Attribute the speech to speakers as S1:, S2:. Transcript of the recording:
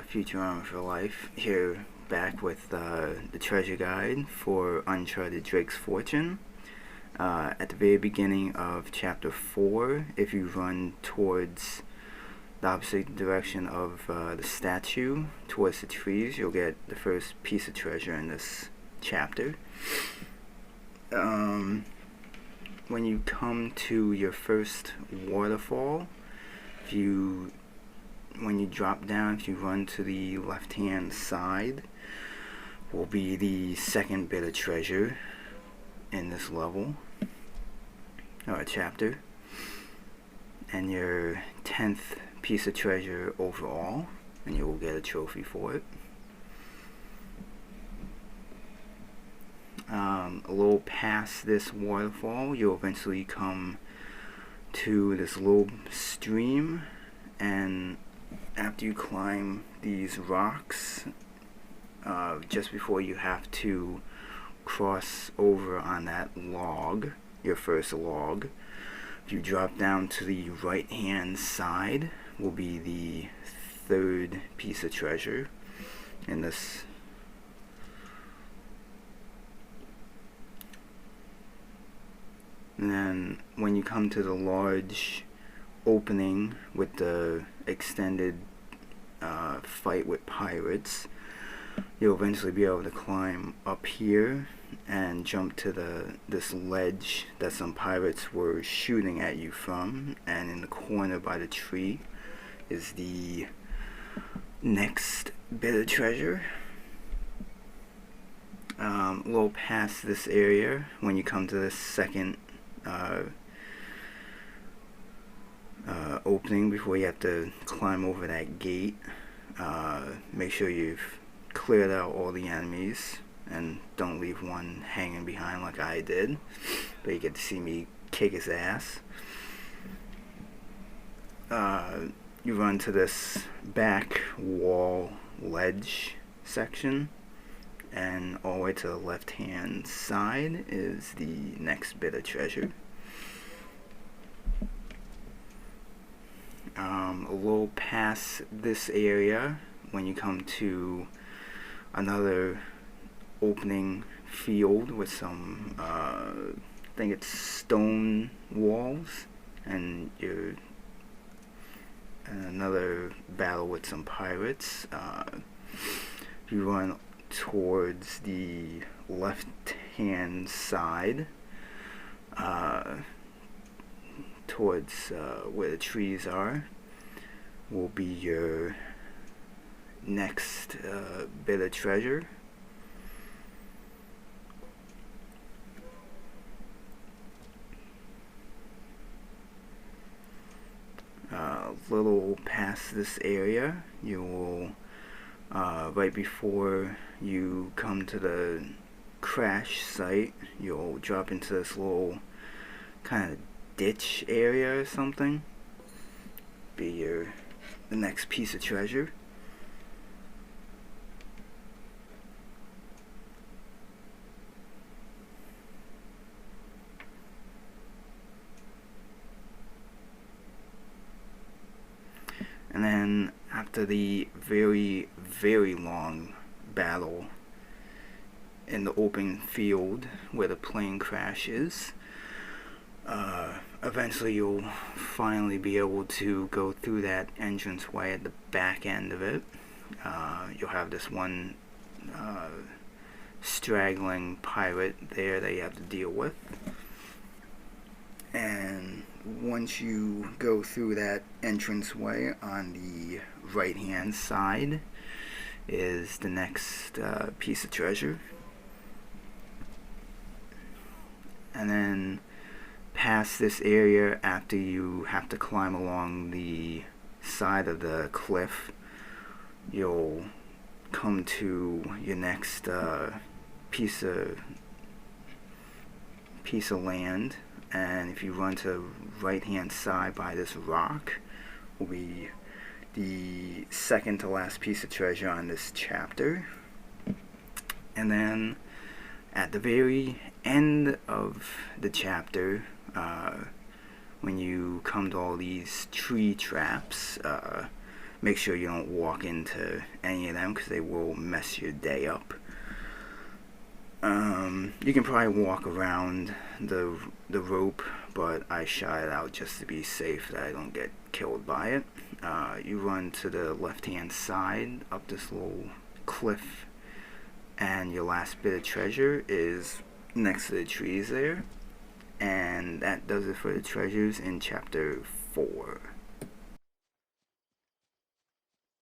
S1: Future Armor for Life, here back with the treasure guide for Uncharted Drake's Fortune. At the very beginning of Chapter 4, if you run towards the opposite direction of the statue, towards the trees, you'll get the first piece of treasure in this chapter. When you come to your first waterfall, when you drop down, if you run to the left hand side, will be the second bit of treasure in this level or chapter, and your 10th piece of treasure overall, and you will get a trophy for it. A little past this waterfall, you'll eventually come to this little stream, and after you climb these rocks, just before you have to cross over on that log, your first log, if you drop down to the right hand side, will be the third piece of treasure in this. And then when you come to the large opening with the extended fight with pirates, you'll eventually be able to climb up here and jump to this ledge that some pirates were shooting at you from, and in the corner by the tree is the next bit of treasure. A little past this area, when you come to this second opening before you have to climb over that gate, make sure you've cleared out all the enemies and don't leave one hanging behind like I did, but you get to see me kick his ass. You run to this back wall ledge section, and all the way to the left hand side is the next bit of treasure. A little past this area, when you come to another opening field with some I think it's stone walls, and you're in another battle with some pirates. You run towards the left hand side, towards where the trees are, will be your next bit of treasure. A little past this area, you will right before you come to the crash site, you'll drop into this little kind of ditch area or something. Be the next piece of treasure. And then after the very, very long battle in the open field where the plane crashes, eventually you'll finally be able to go through that entranceway at the back end of it. You'll have this one straggling pirate there that you have to deal with. And once you go through that entranceway, on the right hand side is the next piece of treasure. And then past this area, after you have to climb along the side of the cliff, you'll come to your next piece of land, and if you run to the right hand side by this rock, will be the second to last piece of treasure on this chapter. And then at the very end of the chapter, when you come to all these tree traps, make sure you don't walk into any of them because they will mess your day up. You can probably walk around the rope, but I shot it out just to be safe that I don't get killed by it. You run to the left-hand side up this little cliff, and your last bit of treasure is next to the trees there. And that does it for the treasures in chapter 4.